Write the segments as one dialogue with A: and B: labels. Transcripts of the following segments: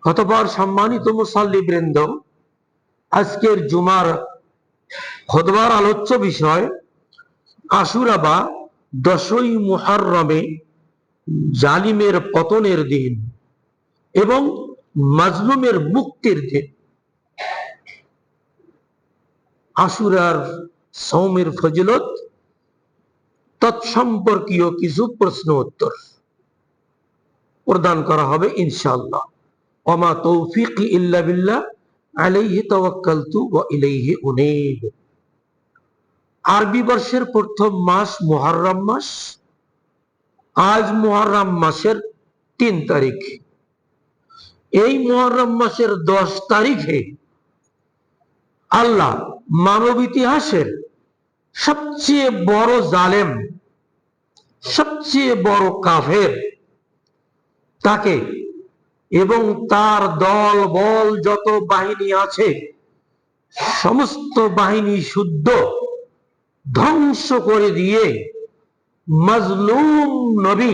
A: অতঃপর সম্মানিত মুসাল্লিবৃন্দ, আজকের জুমার খুতবার আলোচ্য বিষয় আশুরা বা 10ই মুহররমে জালিমের পতনের দিন এবং মাজলুমের মুক্তির দিন। আশুরার সওমের ফজিলত তৎসম্পর্কীয় কিছু প্রশ্ন উত্তর প্রদান করা হবে ইনশাআল্লাহ। ওমা তৌফিকি ইল্লা বিল্লাহ আলাইহি তাওয়াক্কালতু ওয়া ইলাইহি উনীব। আরবি বর্ষের প্রথম মাস মুহররম মাস। আজ মুহররম মাসের 3 তারিখ। এই মুহররম মাসের 10 তারিখে আল্লাহ মানব ইতিহাসের সবচেয়ে বড় জালেম, সবচেয়ে বড় কাফের তাকে এবং তার দল বল যত বাহিনী আছে সমস্ত বাহিনী শুদ্ধ ধ্বংস করে দিয়ে মাজলুম নবী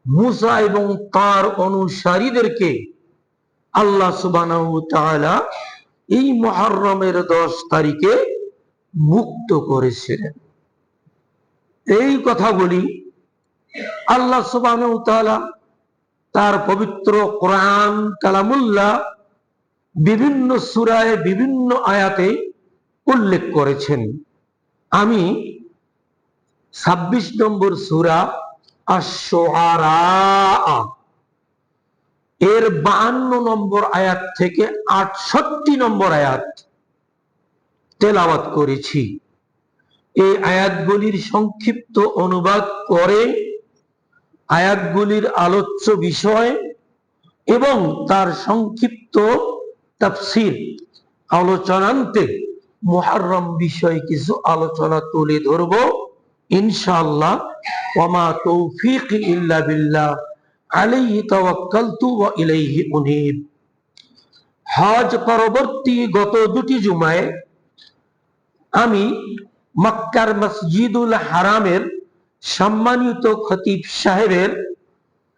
A: মুসা এবং তার অনুসারীদেরকে আল্লাহ সুবহানাহু ওয়া তাআলা এই মুহররমের 10 তারিখে মুক্ত করেছিলেন। এই কথাগুলি আল্লাহ সুবহানাহু ওয়া তাআলা তার পবিত্র কোরআন কালামুল্লাহ বিভিন্ন সূরায় বিভিন্ন আয়াতে উল্লেখ করেছেন। আমি 26 নম্বর সূরা আশ-শুআরা এর 52 নম্বর আয়াত থেকে 68 নম্বর আয়াত তেলাওয়াত করেছি। এই আয়াতগুলির সংক্ষিপ্ত অনুবাদ করে আয়াতগুলির আলোচ্য বিষয় এবং তার সংক্ষিপ্ত তাফসীর আলোচনান্তে মুহররম বিষয়ে কিছু আলোচনা তুলে ধরব ইনশাআল্লাহ। ওমা তৌফিকি ইল্লা বিল্লাহ আলাইহি তাওয়াক্কালতু ওয়া ইলাইহি উনীব। হজ পরবর্তী গত 2টি জুমায় আমি মক্কার মসজিদুল হারামের সম্মানিত খতিব সাহেবের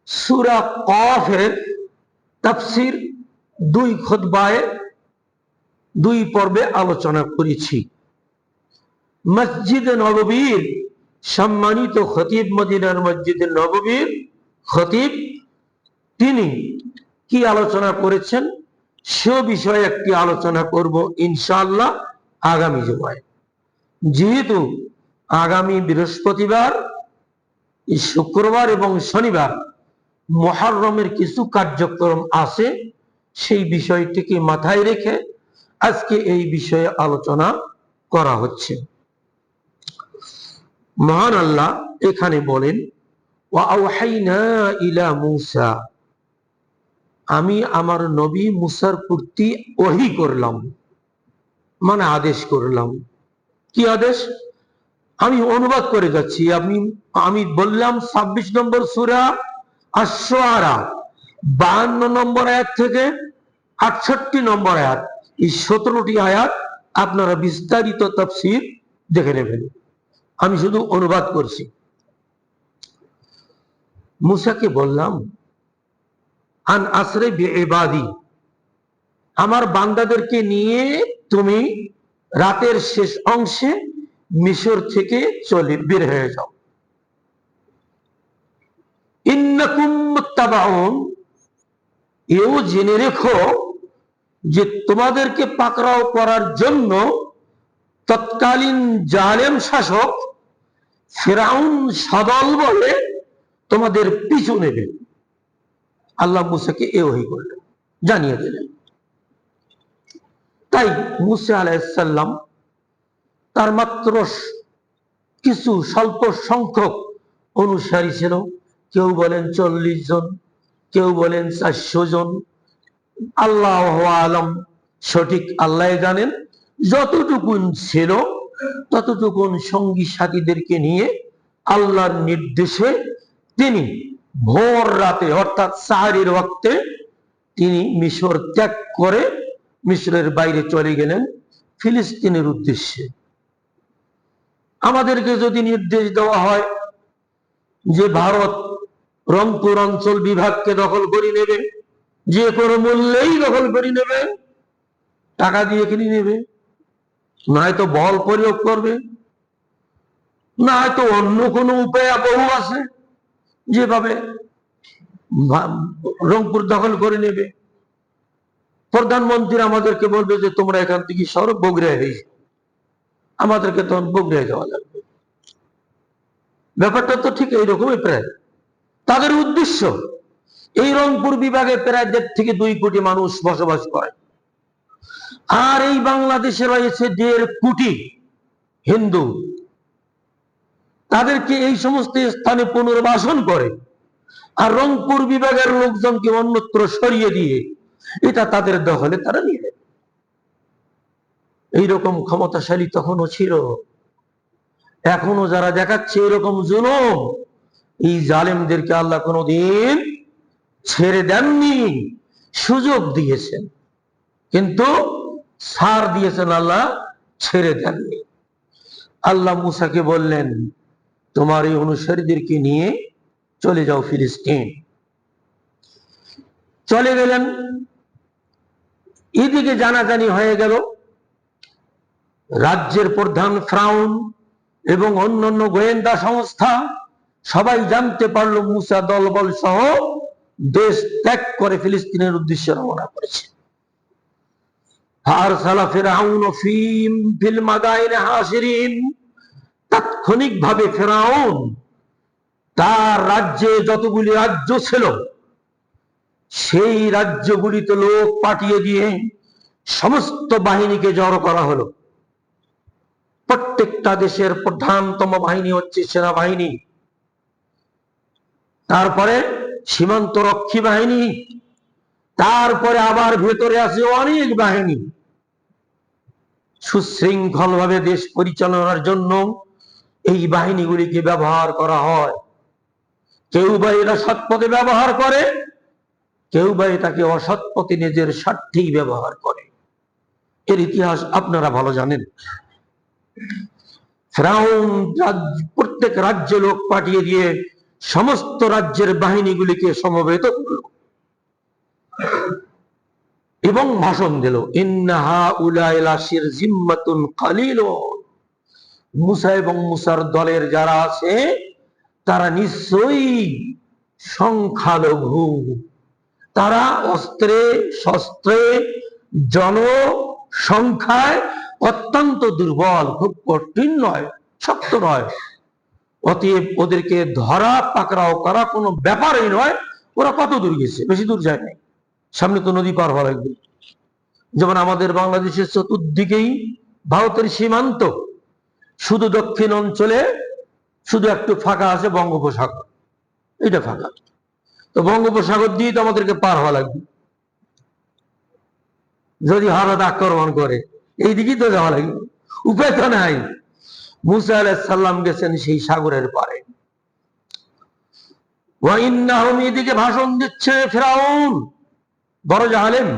A: সূরা কফের তাফসীর 2 খুতবায় 2 পর্বে আলোচনা করেছি। মসজিদ নববীর সম্মানিত খতিব, মদিনার মসজিদ নববীর খতিব, তিনি কি আলোচনা করেছেন সে বিষয়ে একটি আলোচনা করব ইনশাআল্লাহ আগামী জুমায়। যেহেতু আগামী বৃহস্পতিবার, শুক্রবার এবং শনিবার মুহররমের কিছু কার্যক্রম আছে, সেই বিষয়টিকে মাথায় রেখে আজকে এই বিষয়ে আলোচনা করা হচ্ছে। মহান আল্লাহ এখানে বলেন, ওয়া আওহাইনা ইলা মূসা, আমি আমার নবী মুসার প্রতি ওহী করলাম, মানে আদেশ করলাম। কি আদেশ? আমি অনুবাদ করে যাচ্ছি। আমি বললাম 26 নম্বর সূরা আশ-শুআরা 52 নম্বর আয়াত থেকে 68 নম্বর আয়াত, এই 17টি আয়াত আপনারা বিস্তারিত তাফসীর দেখে নেবেন। আমি শুধু অনুবাদ করছি। মুসাকে বললাম, আন আসরি বিইবাদি, আমার বান্দাদেরকে নিয়ে তুমি রাতের শেষ অংশে মিশর থেকে বের হয়ে যাও। ইন্নাকুম মুত্তাবাউন, এও জেনে রেখো যে তোমাদেরকে পাকড়াও করার জন্য তৎকালীন জালেম শাসক ফিরআউন সদল বলে তোমাদের পিছু নেবে। আল্লাহ মুসাকে এ ওহী করলেন, জানিয়ে দিলেন। তাই মুসা আলাইহিস সালাম তার মাত্র কিছু স্বল্প সংখ্যক অনুসারী ছিল। কেউ বলেন 40 জন, কেউ বলেন 400 জন, আল্লাহু আলাম, সঠিক আল্লাহ জানেন। যতটুকুন ছিল ততটুকুন সঙ্গী সাথীদেরকে নিয়ে আল্লাহর নির্দেশে তিনি ভোর রাতে অর্থাৎ সাহরির ওয়াক্তে তিনি মিশর ত্যাগ করে মিশরের বাইরে চলে গেলেন ফিলিস্তিনের উদ্দেশ্যে। আমাদেরকে যদি নির্দেশ দেওয়া হয় যে ভারত রংপুর অঞ্চল বিভাগকে দখল করে নেবে, যে কোনো মূল্যেই দখল করে নেবে, টাকা দিয়ে কিনে নেবে, নয়তো বল প্রয়োগ করবে, নয়তো অন্য কোনো উপায় বহু আছে যেভাবে রংপুর দখল করে নেবে। প্রধানমন্ত্রী আমাদেরকে বলবে যে তোমরা এখান থেকে সরব, বগুড়ায় হয়েছে, আমাদেরকে তখন বগুড়ায় যাওয়া লাগবে। ব্যাপারটা তো ঠিক এইরকমই প্রায়। তাদের উদ্দেশ্য, এই রংপুর বিভাগে প্রায় 1.5 থেকে 2 কোটি মানুষ বসবাস করে, আর এই বাংলাদেশে রয়েছে 1.5 কোটি হিন্দু। তাদেরকে এই সমস্ত স্থানে পুনর্বাসন করে আর রংপুর বিভাগের লোকজনকে অন্যত্র সরিয়ে দিয়ে এটা তাদের দখলে তারা নিয়ে নেয়। এইরকম ক্ষমতাশালী তখনও ছিল, এখনো যারা দেখাচ্ছে এরকম জুলুম, এই জালেমদেরকে আল্লাহ কোনোদিন ছেড়ে দেননি, সুযোগ দিয়েছেন, কিন্তু ছাড় দিয়েছেন, আল্লাহ ছেড়ে দেননি। আল্লাহ মুসাকে বললেন তোমার এই অনুসারীদেরকে নিয়ে চলে যাও ফিলিস্তিন। চলে গেলেন। এদিকে জানাজানি হয়ে গেল, রাজ্যের প্রধান ফিরআউন এবং অন্যান্য গোয়েন্দা সংস্থা সবাই জানতে পারলো মুসা দলবল সহ দেশ ত্যাগ করে ফিলিস্তিনের উদ্দেশ্যে রওনা করেছে। তাৎক্ষণিকভাবে ফিরআউন তার রাজ্যে যতগুলি রাজ্য ছিল সেই রাজ্যগুলিতে লোক পাঠিয়ে দিয়ে সমস্ত বাহিনীকে জড়ো করা হলো। প্রত্যেকটা দেশের প্রধানতম বাহিনী হচ্ছে সেনাবাহিনী, তারপরে সীমান্ত রক্ষী বাহিনী, তারপরে আবার ভেতরে আছে অনেক বাহিনী। সুশৃঙ্খল ভাবে দেশ পরিচালনার জন্য এই বাহিনীগুলিকে ব্যবহার করা হয়। কেউ বা এরা সৎ পথে ব্যবহার করে, কেউ বা এটাকে অসৎ পথে নিজের স্বার্থেই ব্যবহার করে। এর ইতিহাস আপনারা ভালো জানেন। ফিরআউন প্রত্যেক রাজ্যে লোক পাঠিয়ে দিয়ে সমস্ত রাজ্যের বাহিনীগুলিকে সমবেত করল এবং ভাষণ দিল, ইন্না হাউলাই লাশিরযিম্মাতুন কালিলুন। মুসা এবং মুসার দলের যারা আছে তারা নিশ্চয়ই সংখ্যালঘু, তারা অস্ত্রে শস্ত্রে জনসংখ্যায় অত্যন্ত দুর্বল, খুব কঠিন নয়, শক্ত নয়। অতএব ওদেরকে ধরা পাকড়াও করা কোনো ব্যাপারই নয়। ওরা কত দূর গেছে? বেশি দূর যায় নাই, সামনে তো নদী পার হওয়া লাগবে। যেমন আমাদের বাংলাদেশের চতুর্দিকেই ভারতের সীমান্ত, শুধু দক্ষিণ অঞ্চলে শুধু একটু ফাঁকা আছে বঙ্গোপসাগর, এটা ফাঁকা। তো বঙ্গোপসাগর দিয়ে তো আমাদেরকে পার হওয়া লাগবে যদি ভারত আক্রমণ করে, এই দিকেই তো যাওয়া লাগবে, উপায় তো নাই। মুসা আলাইহিস সালাম গেছেন সেই সাগরের পারে। এদিকে ভাষণ দিচ্ছে ফিরআউন, বড় জালেম,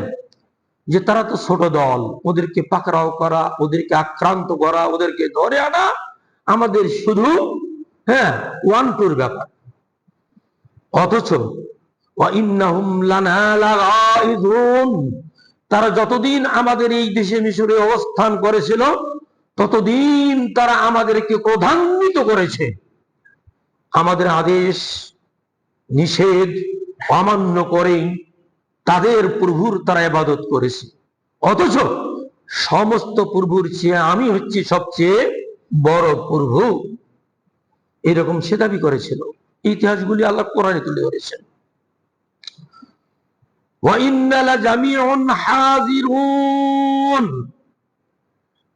A: যে তারা তো ছোট দল, ওদেরকে পাকড়াও করা, ওদেরকে আক্রান্ত করা, ওদেরকে ধরে আনা আমাদের শুধু 1 টুর ব্যাপার। অথচ তারা যতদিন আমাদের এই দেশে মিশরে অবস্থান করেছিল ততদিন তারা আমাদেরকে ক্রোধান্বিত করেছে, আমাদের আদেশ নিষেধ অমান্য করে তাদের প্রভুর তারা ইবাদত করেছে। অথচ সমস্ত প্রভুর চেয়ে আমি হচ্ছি সবচেয়ে বড় প্রভু, এরকম সে দাবি করেছিল। ইতিহাসগুলি আল্লাহ কোরআনে তুলে ধরেছেন।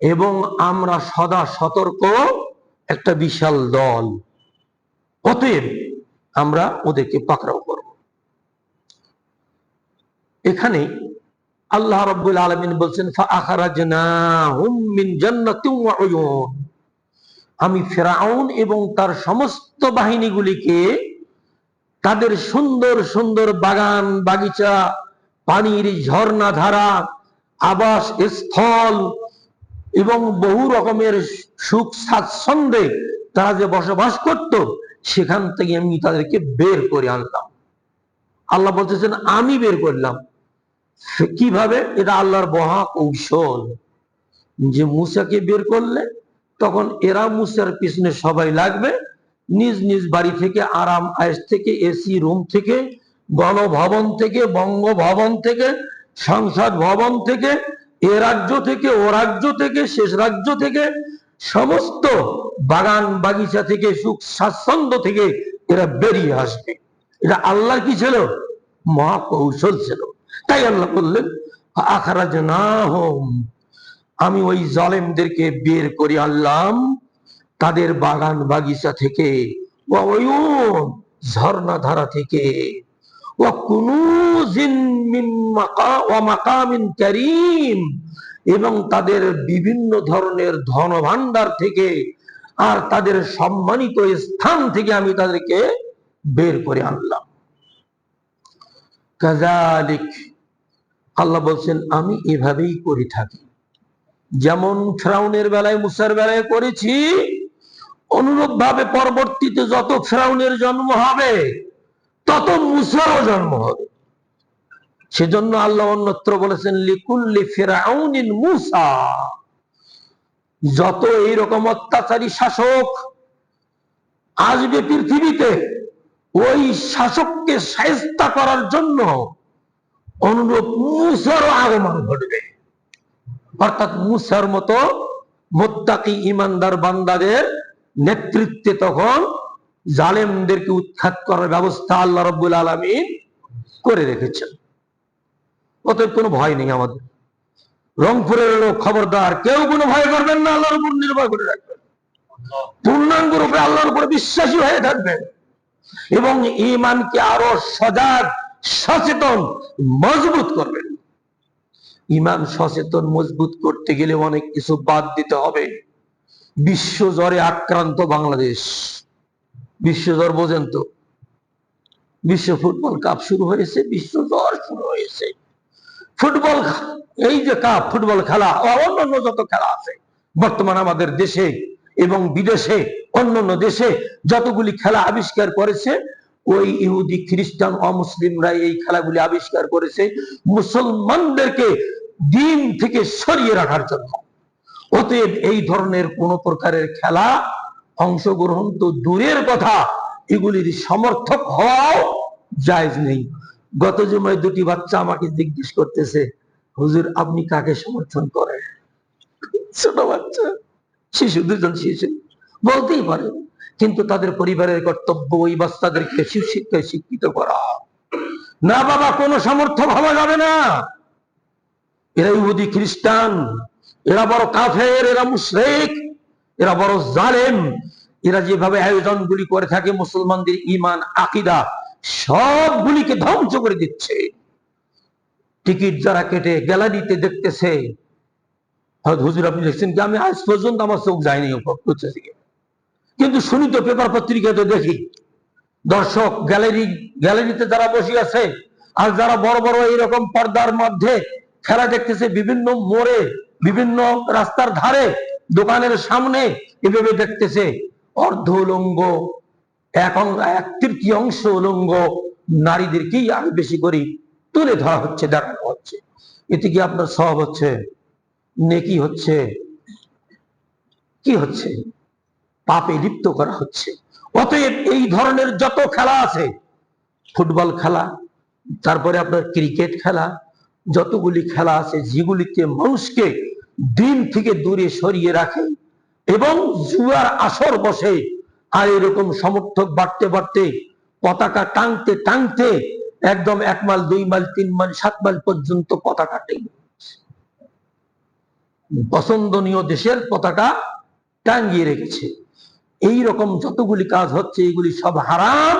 A: এবং আমরা সদা সতর্ক একটা বিশাল দল, অতএব আমরা ওদেরকে পাকড়াও করব। এখানে আল্লাহ রাব্বুল আলামিন বলছেন ফাআখরাজনাহুম মিন জান্নাতিন ওয়া উয়ুন। আমি ফিরআউন এবং তার সমস্ত বাহিনীগুলিকে তাদের সুন্দর সুন্দর বাগান বাগিচা, পানির ঝর্ণা ধারা, আবাস স্থল এবং বহু রকমের সুখ স্বাচ্ছন্দ্যে তারা যে বসবাস করত সেখান থেকে আমি তাদেরকে বের করে আনলাম। আল্লাহ বলতেছেন আমি বের করলাম। কিভাবে? এটা আল্লাহর মহা কৌশল, যে মুসাকে বের করলে তখন এরা মুসার পিছনে সবাই লাগবে, নিজ নিজ বাড়ি থেকে, আরাম আয়েশ থেকে, এসি রুম থেকে, গণভবন থেকে, বঙ্গভবন থেকে, সংসদ ভবন থেকে, এ রাজ্য থেকে, ও রাজ্য থেকে, শেষ রাজ্য থেকে, সমস্ত বাগান বাগিচা থেকে, সুখ স্বাচ্ছন্দ্য থেকে এরা বেরিয়ে আসবে। এটা আল্লাহর কি ছিল? মহা কৌশল ছিল। তাই আল্লাহ বললেন আখরাজনাহুম, আমি ওই জালেমদেরকে বের করে আনলাম তাদের বাগান বাগিচা থেকে, ঝর্ণা ধারা থেকে, এবং তাদের বিভিন্ন ধরনের ধন ভান্ডার থেকে, আর তাদের সম্মানিত স্থান থেকে আমি তাদেরকে বের করে আনলাম। কাযালিক, আল্লাহ বলছেন আমি এভাবেই করে থাকি। যেমন ফেরাউনের বেলায়, মুসার বেলায় করেছি, অনুরূপ ভাবে পরবর্তীতে যত ফেরাউনের জন্ম হবে তত মুসারও জন্ম হবে। সেজন্য আল্লাহ অন্যত্র বলেছেন লিকুল্লি ফিরআউনিন মুসা, যত এইরকম অত্যাচারী শাসক আসবে পৃথিবীতে, ওই শাসককে শায়েস্তা করার জন্য অনুরূপ মুসারও আগমন ঘটবে। অর্থাৎ মুসার মতো মুত্তাকি ইমানদার বান্দাদের নেতৃত্বে তখন জালেমদেরকে উৎখাত করার ব্যবস্থা আল্লাহ রাব্বুল আলামিন করে রেখেছেন। অতএব কোনো ভয় নেই আমাদের। রংপুরের লোক খবরদার, কেউ কোনো ভয় করবেন না, আল্লাহর উপর নির্ভর করে রাখবেন, পূর্ণাঙ্গ রূপে আল্লাহর উপর বিশ্বাসী হয়ে থাকবেন এবং ঈমানকে আরো সজাগ, সচেতন, মজবুত করবেন। ঈমান সচেতন মজবুত করতে গেলে অনেক কিছু বাদ দিতে হবে। বিশ্ব জ্বরে আক্রান্ত বাংলাদেশ। বিশ্ব জ্বর বোঝেন তো? বিশ্ব ফুটবল কাপ শুরু হয়েছে, বিশ্ব জ্বর শুরু হয়েছে। ফুটবল, এই যে কাপ, ফুটবল খেলা, অন্যান্য যত খেলা আছে বর্তমান আমাদের দেশে এবং বিদেশে, অন্যান্য দেশে যতগুলি খেলা আবিষ্কার করেছে, ওই ইহুদি খ্রিস্টান অমুসলিমরা এই খেলাগুলি আবিষ্কার করেছে মুসলমানদেরকে দিন থেকে সরিয়ে রাখার জন্য। অতএব এই ধরনের কোন প্রকারের খেলা অংশগ্রহণ তো দূরের কথা, এগুলির সমর্থক হওয়াও জায়েজ নেই। গত জুমায় দুটি বাচ্চা আমাকে জিজ্ঞেস করতেছে, হুজুর আপনি কাকে সমর্থন করেন? ছোট বাচ্চা, শিশু, দুজন শিশু, বলতেই পারে, কিন্তু তাদের পরিবারের কর্তব্য ওই বাচ্চাদেরকে সুশিক্ষায় শিক্ষিত করা। না বাবা, কোন সমর্থক হওয়া যাবে না। এরা ইহুদি খ্রিস্টান, এরা বড় কাফের, এরা মুশরিক, এরা বড় জালেম। এরা যেভাবে আয়োজনগুলি করে থাকে মুসলমানদের ঈমান, আকীদা সবগুলিকে ধ্বংস করে দিচ্ছে। টিকিট যারা কেটে গ্যালারিতে দেখতেছে, হুজুর আপনি দেখছেন কি? আমি আজ পর্যন্ত আমার চোখ যায়নি, কিন্তু শুনি তো, পেপার পত্রিকাতে দেখি দর্শক গ্যালারিতে যারা বসে আছে আর যারা বড় বড় এইরকম পর্দার মধ্যে খেলা দেখতেছে, বিভিন্ন মোড়ে, বিভিন্ন রাস্তার ধারে, দোকানের সামনে এভাবে দেখতেছে, অর্ধ উলঙ্গ, এক তৃতীয়াংশ উলঙ্গ নারীদেরকেই আরো বেশি করে তুলে ধরা হচ্ছে, দেখানো হচ্ছে। এতে কি আপনার সওয়াব হচ্ছে? নেকি হচ্ছে? কি হচ্ছে? পাপে লিপ্ত করা হচ্ছে। অতএব এই ধরনের যত খেলা আছে, ফুটবল খেলা, তারপরে আপনার ক্রিকেট খেলা, যতগুলি খেলা আছে যেগুলিতে মানুষকে দিন থেকে দূরে সরিয়ে রাখে এবং জুয়ার আসর বসে, আর এরকম সমর্থক বাড়তে বাড়তে, পতাকা টাঙতে টাঙতে একদম 1 মাইল 2 মাইল 3 মাইল 7 মাইল পর্যন্ত পতাকা টেনে পছন্দনীয় দেশের পতাকা টাঙ্গিয়ে রেখেছে। এই রকম যতগুলি কাজ হচ্ছে এগুলি সব হারাম।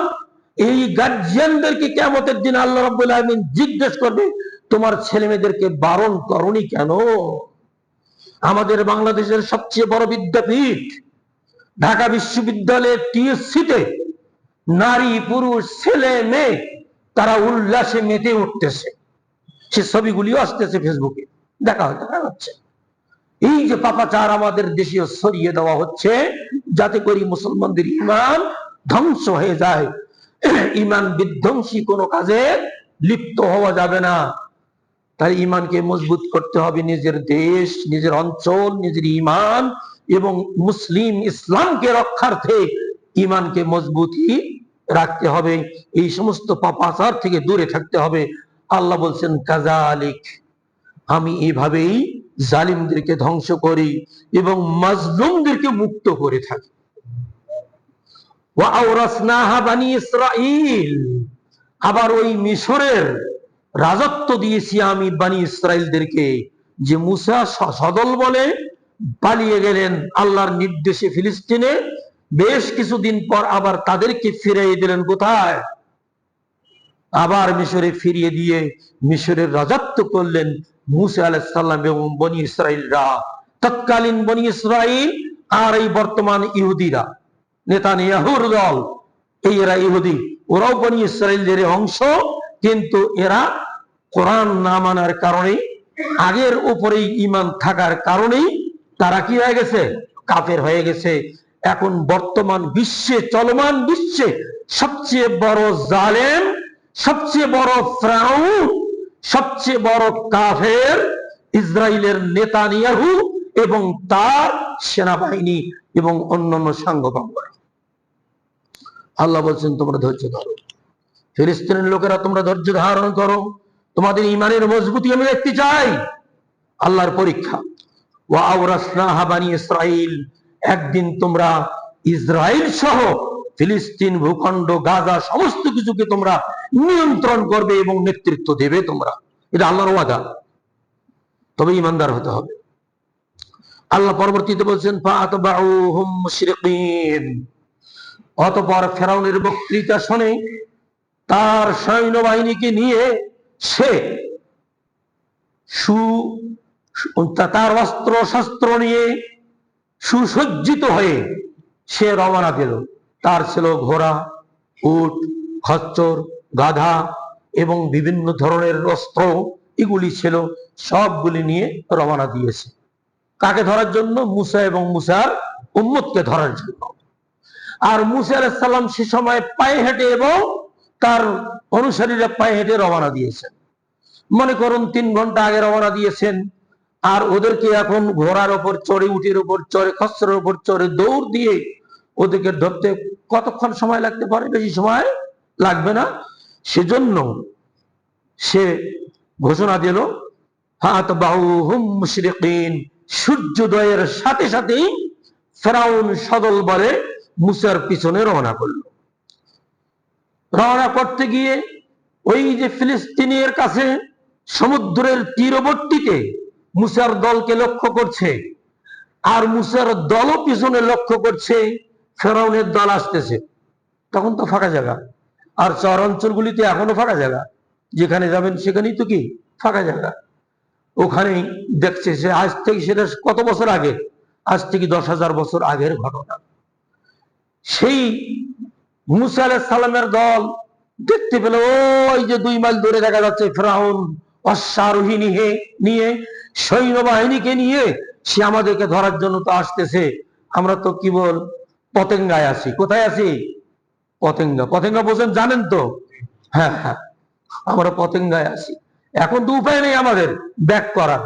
A: এই গার্জিয়ানদেরকে কিয়ামতের দিন আল্লাহ রাব্বুল আলামিন জিজ্ঞেস করবে, তোমার ছেলে মেয়েদেরকে বারণ করনি কেন? আমাদের বাংলাদেশের সবচেয়ে বড় বিদ্যাপীঠ ঢাকা বিশ্ববিদ্যালয়ের টিএসসিতে নারী পুরুষ ছেলে মেয়ে তারা উল্লাসে মেতে উঠতেছে। সে ছবিগুলিও আসতেছে ফেসবুকে, দেখা যাচ্ছে। এই যে পাপাচার আমাদের দেশে ছড়িয়ে দেওয়া হচ্ছে, যাতে করে মুসলমানদের ঈমান ধ্বংস হয়ে যায়। ইমান বিধ্বংসী কোনো কাজে লিপ্ত হওয়া যাবে না। তাই ইমানকে মজবুত করতে হবে, নিজের দেশ, নিজের অঞ্চল, নিজের ইমান এবং মুসলিম ইসলামকে রক্ষার্থে ইমানকে মজবুতই রাখতে হবে। এই সমস্ত পাপাচার থেকে দূরে থাকতে হবে। আল্লাহ বলছেন কাযালিক, আমি এইভাবেই জালিমদেরকে ধ্বংস করি এবং মাজলুমদেরকে মুক্ত করে থাকি। ওয়া আওরাসনাহা বানি ইসরাঈল, আবার ওই মিশরের রাজত্ব দিয়েছি আমি বানি ইসরাইলদেরকে। যে মুসা সদল বলে পালিয়ে গেলেন আল্লাহর নির্দেশে ফিলিস্তিনে, বেশ কিছুদিন পর আবার তাদেরকে ফিরিয়ে দিলেন কোথায়? আবার মিশরে ফিরিয়ে দিয়ে মিশরের রাজত্ব করলেন মুসা আলাইহিস সালাম এবং বনি ইসরাইলরা। তৎকালীন বনি ইসরাইল আর এই বর্তমান ইহুদিরা, নেতানিয়াহুর দল, এরা ইহুদি, ওরাও বনি ইসরাইলদের অংশ, কিন্তু এরা কোরআন না মানার কারণে, আগের উপরেই ঈমান থাকার কারণেই তারা কি হয়ে গেছে? কাফের হয়ে গেছে। এখন বর্তমান বিশ্বে, চলমান বিশ্বে সবচেয়ে বড় জালেম, সবচেয়ে বড় ফিরআউন, সবচেয়ে বড় কাফের ইসরায়েলের নেতানিয়াহু এবং তার সেনাবাহিনী এবং অন্যান্য সাঙ্গপাঙ্গরা। আল্লাহ বলছেন তোমরা ধৈর্য ধরো, ফিলিস্তিনের লোকেরা তোমরা ধৈর্য ধারণ করো, তোমাদের ইমানের মজবুতি আমি দেখতে চাই। আল্লাহর পরীক্ষা। ওয়া আওরাসনাহা বানি ইসরাঈল, একদিন তোমরা ইসরায়েল সহ ফিলিস্তিন ভূখণ্ড, গাজা, সমস্ত কিছুকে তোমরা নিয়ন্ত্রণ করবে এবং নেতৃত্ব দেবে তোমরা। এটা আল্লাহর ওয়াদা, তবে ইমানদার হতে হবে। আল্লাহ পরবর্তীতে বলছেন ফাআতবাউহুম মুশরিকিন, অতঃপর ফেরাউনের বক্তৃতা শুনে তার সৈন্যবাহিনীকে নিয়ে সে তার অস্ত্র শস্ত্র নিয়ে সুসজ্জিত হয়ে সে রওনা দিল। তার ছিল ঘোড়া, উট, খচ্চর, গাধা এবং বিভিন্ন ধরনের অস্ত্র, এগুলি ছিল, সবগুলি নিয়ে রওনা দিয়েছে। কাকে ধরার জন্য? মুসা এবং মুসার উম্মতকে ধরার জন্য। আর মুসা আলাইহিস সালাম সে সময় পায়ে হেঁটে এবং তার অনুসারীরা পায়ে হেঁটে রওনা দিয়েছেন। মনে করুন 3 ঘন্টা আগে রওনা দিয়েছেন, আর ওদেরকে এখন ঘোড়ার উপর চড়ে, উটের উপর চড়ে, খচ্চরের উপর চড়ে দৌড় দিয়ে ওদেরকে ধরতে কতক্ষণ সময় লাগতে পারে? বেশি সময় লাগবে না। সেজন্য সে ঘোষণা দিল ফাআতবাউহুম মুশরিকিন, সূর্যোদয়ের সাথে সাথেই ফেরাউন সদল বলে মুসার পিছনে রওনা করলো। রওনা করতে গিয়ে ওই যে ফিলিস্তিনের কাছে সমুদ্রের তীরবর্তীতে মুসার দলকে লক্ষ্য করছে, আর মুসার দলও পিছনে লক্ষ্য করছে ফেরাউনের দল আসতেছে। তখন তো ফাঁকা জায়গা, আর চর অঞ্চলগুলিতে এখনো ফাঁকা জায়গা, যেখানে যাবেন সেখানেই তো কি ফাঁকা জায়গা। ওখানেই দেখছে সে, আজ থেকে, সেটা কত বছর আগে, আজ থেকে 10,000 বছর আগের ঘটনা। সেই মুসা আলাইহিস সালামের দল দেখতে পেল ওই যে 2 মাইল দূরে দেখা যাচ্ছে ফেরাউন অশ্বারোহী নিয়ে, সৈন্যবাহিনীকে নিয়ে সে আমাদেরকে ধরার জন্য তো আসতেছে। আমরা তো কেবল পতেঙ্গায় আছি। কোথায় আছি? পতেঙ্গা। পতেঙ্গা বোঝেন, জানেন তো? হ্যাঁ হ্যাঁ, আমরা পতেঙ্গায় আছি। এখন তো উপায় নেই আমাদের ব্যাক করার,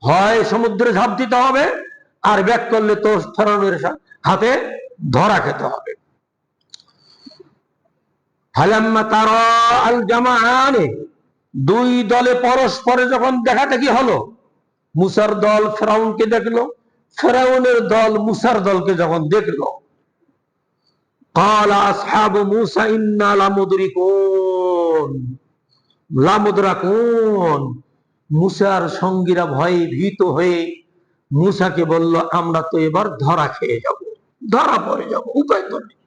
A: হয় সমুদ্রে ঝাঁপ দিতে হবে, আর ব্যাক করলে তো ফেরাউনের হাতে ধরা খেতে হবে। ফালাম্মা তারা আল জামাআনে, 2 দলে পরস্পরে যখন দেখাদেখি হলো, মুসার দল ফেরাউনকে দেখলো, ফেরাউনের দল মুসার দলকে যখন দেখলো, ক্বালা আসহাবু মুসা ইন্না লামুদরাকুন, মুসার সঙ্গীরা ভয়ে ভীত হয়ে মুসাকে বলল আমরা তো এবার ধরা খেয়ে যাব, ধরা পড়ে যাব, উপায় তো নেই।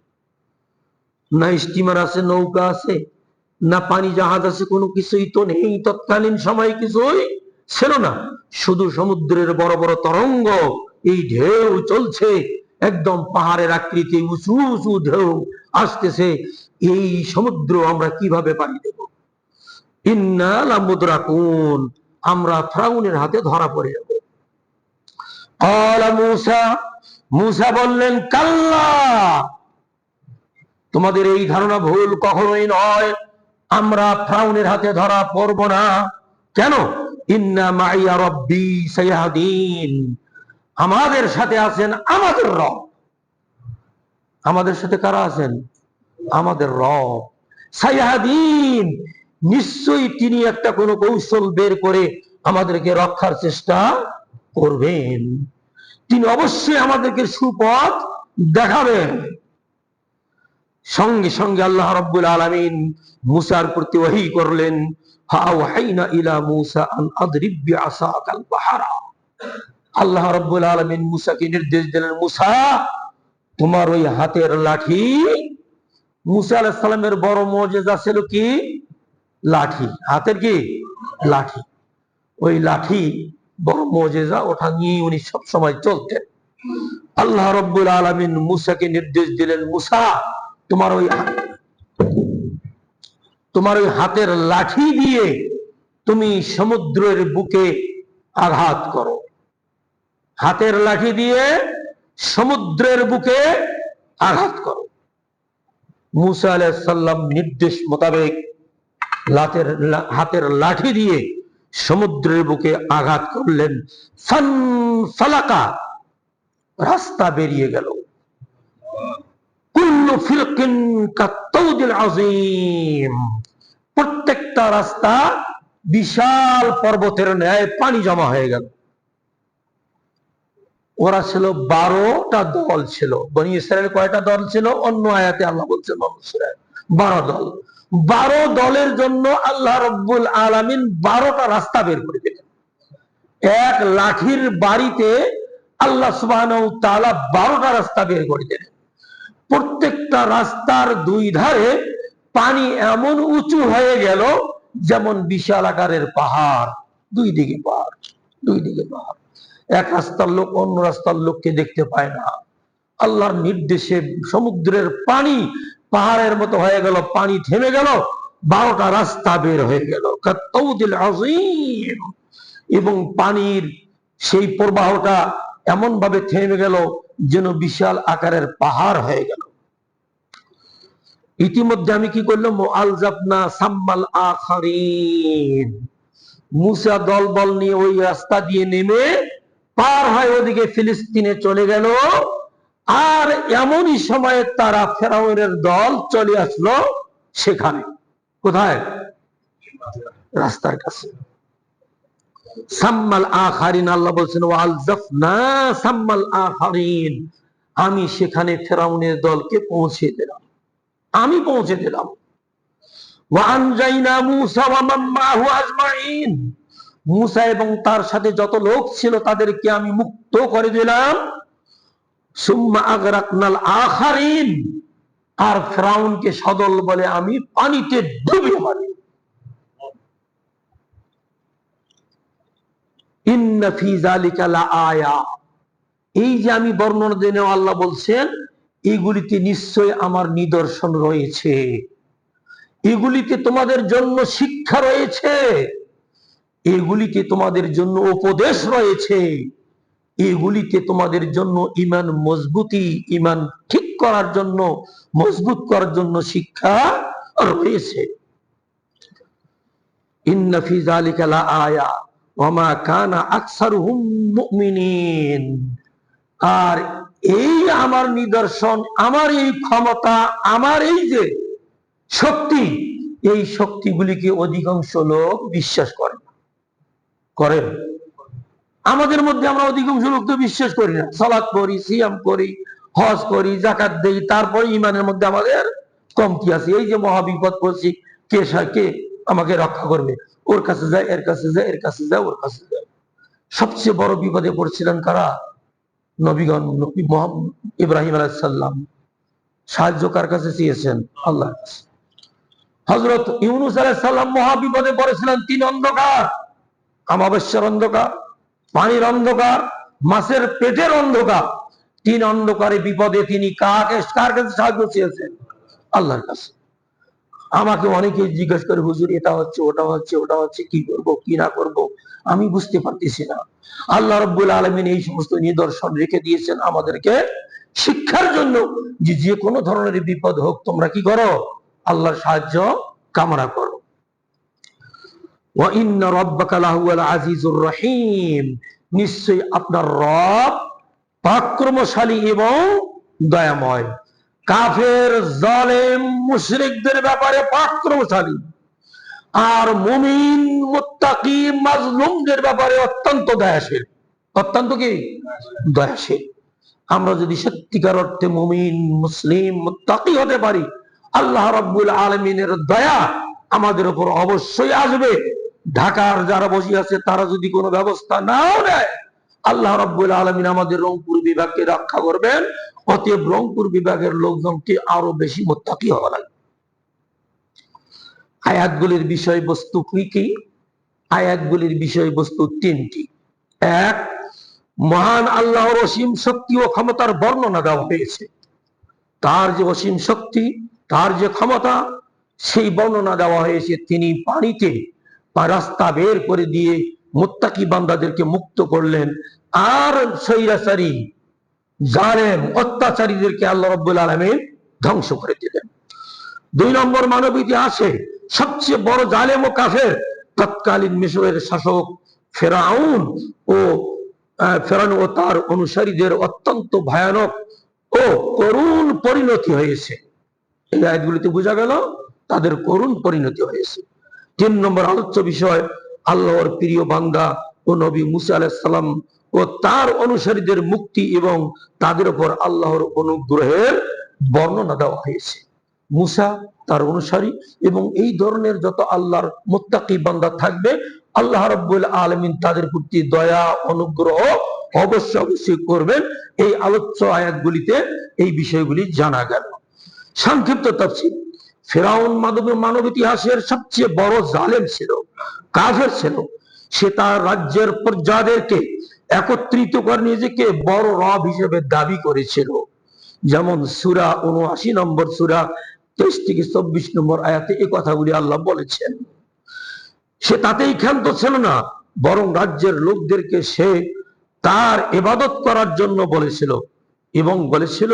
A: না স্টিমার আছে, নৌকা আছে, না পানি জাহাজ আছে, কোনো কিছুই তো নেই। তৎকালীন সময় কিছুই ছিল না, শুধু সমুদ্রের বড় বড় তরঙ্গ, এই ঢেউ চলছে, একদম পাহাড়ের আকৃতি, উঁচু উঁচু ঢেউ আসতেছে। এই সমুদ্র আমরা কিভাবে পাড়ি দেব? ইন্না লামুদরাকুন, আমরা ফেরাউনের হাতে ধরা পড়ে যাব। ক্বালা মুসা, মুসা বললেন কাল্লা, তোমাদের এই ধারণা ভুল, কখনোই নয়। আমরা ফিরআউনের হাতে ধরা পড়ব না। কেন? ইন্না মাইয়া রাব্বি সায়াহদিন, আমাদের সাথে আছেন আমাদের রব। আমাদের সাথে কারা আছেন? আমাদের রব। সায়াহদিন, নিশ্চয়ই তিনি একটা কোনো কৌশল বের করে আমাদেরকে রক্ষার চেষ্টা করবেন। তিনি অবশ্যই আমাদেরকে সুপথ দেখাবেন। সঙ্গে সঙ্গে আল্লাহ রাব্বুল আলামিন মুসার প্রতি ওহী করলেন, ফাআওহাইনা ইলা মুসা আন আদরিব বিআসাকাল বাহরা। আল্লাহ রাব্বুল আলামিন মুসাকে নির্দেশ দিলেন, মুসা, তোমার ওই হাতের লাঠি। মুসা আলাইহিস সালামের বড় মুজিজা ছিল কি? লাঠি। হাতের কি? লাঠি। ওই লাঠি বড় মুজিজা, ওটা নিয়ে উনি সব সময় চলতেন। আল্লাহ রাব্বুল আলামিন মুসাকে নির্দেশ দিলেন, মুসা, তোমার ওই হাতের লাঠি দিয়ে তুমি সমুদ্রের বুকে আঘাত করো। হাতের লাঠি দিয়ে সমুদ্রের বুকে আঘাত করো। মুসা আলাইহিস সালাম নির্দেশ মোতাবেক হাতের লাঠি দিয়ে সমুদ্রের বুকে আঘাত করলেন। ফানফালাকা, রাস্তা বেরিয়ে গেল। কুল্লু ফিরকিন কাত্তাউদিল আযীম, প্রত্যেকটা রাস্তা বিশাল পর্বতের ন্যায় পানি জমা হয়ে গেল। ওরা ছিল 12টা দল ছিল। বনি ইসরায়েল কয়টা দল ছিল? অন্য আয়াতে আল্লাহ বলছেন 12 দল। 12 দলের জন্য আল্লাহ রাব্বুল আলামিন 12টা রাস্তা বের করে দিলেন। এক লাঠির বাড়িতে আল্লাহ সুবহানাহু ওয়া তাআলা 12টা রাস্তা বের করে দিলেন। প্রত্যেকটা রাস্তার দুই ধারে পানি এমন উঁচু হয়ে গেল যেমন বিশাল আকারের পাহাড়। দুই দিকে পাহাড়, দুই দিকে পাহাড়। এক রাস্তার লোক অন্য রাস্তার লোককে দেখতে পায় না। আল্লাহর নির্দেশে সমুদ্রের পানি পাহাড়ের মতো হয়ে গেল, পানি থেমে গেল, 12টা রাস্তা বের হয়ে গেল। কাত্তাউদিল আযীম, এবং পানির সেই প্রবাহটা এমন ভাবে থেমে গেল যেন বিশাল আকারের পাহাড় হয়ে গেল। ইতিমধ্যে আমি কি করলাম? মুআলজাবনা সাম্মাল আখারিন, মুসা দলবল নিয়ে ওই রাস্তা দিয়ে নেমে পার হয় ওদিকে ফিলিস্তিনে চলে গেল। আর এমনই সময়ে তারা ফেরাউনের দল চলে আসলো সেখানে। কোথায়? রাস্তার কাছে। সাম্মাল আখারিন, আল্লাহ বলছেন ওয়ালজাফনা সাম্মাল আখারিন, আমি সেখানে ফেরাউনের দলকে পৌঁছে দিলাম, আমি পৌঁছে দিলাম। ওয়ানজাইনা মুসা ওয়া মান মাহু আজমাইন, মুসা এবং তার সাথে যত লোক ছিল তাদেরকে আমি মুক্ত করে দিলাম। সুম্মা আগরাকনাল আখারিন, আর ফিরআউনকে সদল বলে আমি পানিতে ডুবিয়ে মারি। ইন্না ফি যালিকা লাআয়া, এই যে আমি বর্ণনা দেন আল্লাহ বলছেন এগুলিতে নিশ্চয় আমার নিদর্শন রয়েছে, এগুলিতে তোমাদের জন্য শিক্ষা রয়েছে, এগুলিতে তোমাদের জন্য উপদেশ রয়েছে, এগুলিতে তোমাদের জন্য ঈমান মজবুতি, ঈমান ঠিক করার জন্য, মজবুত করার জন্য শিক্ষা রয়েছে। ইন্না ফি যালিকা লাআয়া ওয়া মা কানা আকসারুহুম মুমিনিন, আর এই আমার নিদর্শন, আমার এই ক্ষমতা, আমার এই যে শক্তি, এই শক্তিগুলিকে অধিকাংশ লোক বিশ্বাস করে না। করেন? আমাদের মধ্যে আমরা অধিকাংশ লোক তো বিশ্বাস করি না। সালাত করি, সিয়াম করি, হজ করি, যাকাত দেই, তারপরে ইমানের মধ্যে আমাদের কমতি আছে। এই যে মহাবিপদ পড়ছি, কে আমাকে রক্ষা করবে? ওর কাছে যায়, এর কাছে যায়, এর কাছে যায়, ওর কাছে যায়। সবচেয়ে বড় বিপদে পড়ছিলেন কারা? নবীগণ। নবী মুহাম্মদ ইব্রাহিম আলাইহিস সালাম সাহায্য কার কাছে চেয়েছেন? আল্লাহর কাছে। হযরত ইউনূস আলাইহিস সালাম মহা বিপদে পড়েছিলেন। 3 অন্ধকার, আমাবস্যার অন্ধকার, পানির অন্ধকার, মাছের পেটের অন্ধকার। 3 অন্ধকারে বিপদে তিনি কার কাছে সাহায্য চেয়েছেন? আল্লাহর কাছে। আমাকে অনেকে জিজ্ঞেস করে, হুজুর এটা হচ্ছে, ওটা হচ্ছে, ওটা হচ্ছে, কি করব, কি না করব, আমি বুঝতে পারতেছি না। আল্লাহ রাব্বুল আলামিন এই সমস্ত নিদর্শন রেখে দিয়েছেন আমাদেরকে শিক্ষার জন্য, যে যে কোনো ধরনের বিপদ হোক তোমরা কি করো, আল্লাহর সাহায্য কামনা করো। ওয়া ইন্না রাব্বাকা লাহুয়াল আজিজুর রহিম, নিশ্চয়ই আপনার রব পরাক্রমশালী এবং দয়াময়। কাফের, জালেম, মুশরিকদের ব্যাপারে পরাক্রমশালী, আর মুমিন, মুত্তাকি, মাজলুমদের ব্যাপারে অত্যন্ত দয়াশীল। অত্যন্ত কি দয়াশীল। আমরা যদি সত্যিকার অর্থে মুমিন, মুসলিম, মুত্তাকি হতে পারি, আল্লাহ রাব্বুল আলামিনের দয়া আমাদের উপর অবশ্যই আসবে। ঢাকার যারা বসে আছে তারা যদি কোনো ব্যবস্থা নাও নেয়, আল্লাহ রাব্বুল আলামিন আমাদের রংপুর বিভাগকে রক্ষা করবেন। অতএব রংপুর বিভাগের লোকজনকে আরো বেশি মুত্তাকি হওয়া লাগবে। আয়াতগুলির বিষয়বস্তু কি কি? আয়াতগুলির বিষয়বস্তু তিনটি। এক, মহান আল্লাহর অসীম শক্তি ও ক্ষমতার বর্ণনা দেওয়া হয়েছে। তার যে অসীম শক্তি, তার যে ক্ষমতা, সেই বর্ণনা দেওয়া হয়েছে। তিনি পানিতে রাস্তা বের করে দিয়ে মুত্তাকি বান্দাদেরকে মুক্ত করলেন, আর স্বৈরাচারী, জালেম, অত্যাচারীদেরকে আল্লাহ রাব্বুল আলামিন ধ্বংস করে দিলেন। দুই নম্বর, মানব ইতিহাসে সবচেয়ে বড় জালেম ও কাফের তৎকালীন মিশরের শাসক ফেরাউন ও তার অনুসারীদের অত্যন্ত ভয়ানক ও করুণ পরিণতি হয়েছে। এই আয়াতগুলিতে বোঝা গেল তাদের করুণ পরিণতি হয়েছে। তিন নম্বর আলোচ্য বিষয়, আল্লাহর প্রিয় বান্দা ও নবী মুসা আলাইহিস সালাম ও তার অনুসারীদের মুক্তি এবং তাদের উপর আল্লাহর অনুগ্রহের বর্ণনা দেওয়া হয়েছে। মুসা, তার অনুসারী এবং এই ধরনের যত আল্লাহর মুত্তাকি বান্দা থাকবে, আল্লাহ রাব্বুল আলামিন তাদের প্রতি দয়া, অনুগ্রহ অবশ্যই করবেন। এই আলোচ্য আয়াতগুলিতে এই বিষয়গুলি জানা গেল। সংক্ষিপ্ত তাফসীর, ফেরাউন মানব ইতিহাসের সবচেয়ে বড় জালেম ছিল, কাফের ছিল। সে তার রাজ্যের প্রজাদেরকে একত্রিত করে নিজেকে বড় রব হিসেবে দাবি করেছিল। যেমন সূরা ৭৯ নম্বর সূরা ২৩ থেকে ২৪ নম্বর আয়াতে এই কথাগুলি আল্লাহ বলেছেন। সে তাতেই ক্ষান্ত ছিল না, বরং রাজ্যের লোকদেরকে সে তার ইবাদত করার জন্য বলেছিল এবং বলেছিল,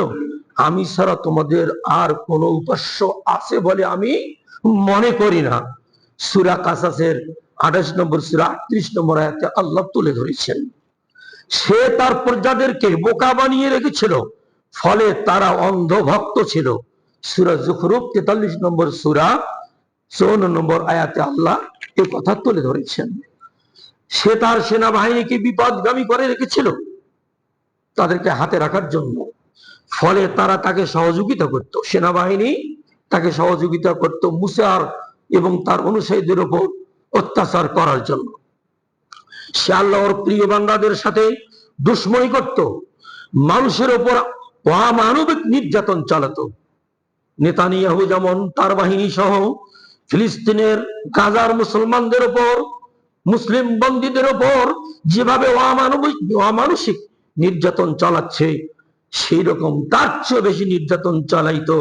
A: আমি ছাড়া তোমাদের আর কোনো উপাস্য আছে বলে আমি মনে করি না। সূরা কাসাসের ২৮ নম্বর সূরা ৩৮ নম্বর আয়াতে আল্লাহ তুলে ধরেছেন। সে তার প্রজাদেরকে বোকা বানিয়ে রেখেছিল, ফলে তারা অন্ধভক্ত ছিল। সূরা যুখরুফ ৪৩ নম্বর সূরা ৫৪ নম্বর আয়াতে আল্লাহ এই কথা তুলে ধরেছেন। সে তার সেনাবাহিনীকে বিপদগামী করে রেখেছিল তাদেরকে হাতে রাখার জন্য, ফলে তারা তাকে সহযোগিতা করত। সেনাবাহিনী তাকে সহযোগিতা করত মুসার এবং তার অনুসারীদের উপর অত্যাচার করার জন্য। সে আল্লাহর প্রিয় বান্দাদের সাথে দুশ্মনী করত, মানুষের উপর অমানবিক নির্যাতন চালাতো। নেতানিয়াহু যেমন তার বাহিনী সহ ফিলিস্তিনের গাজার মুসলমানদের উপর, মুসলিম বন্দীদের উপর যেভাবে অমানুষিক নির্যাতন চালাচ্ছে, সেই রকম তার চেয়ে বেশি নির্যাতন চালাইতো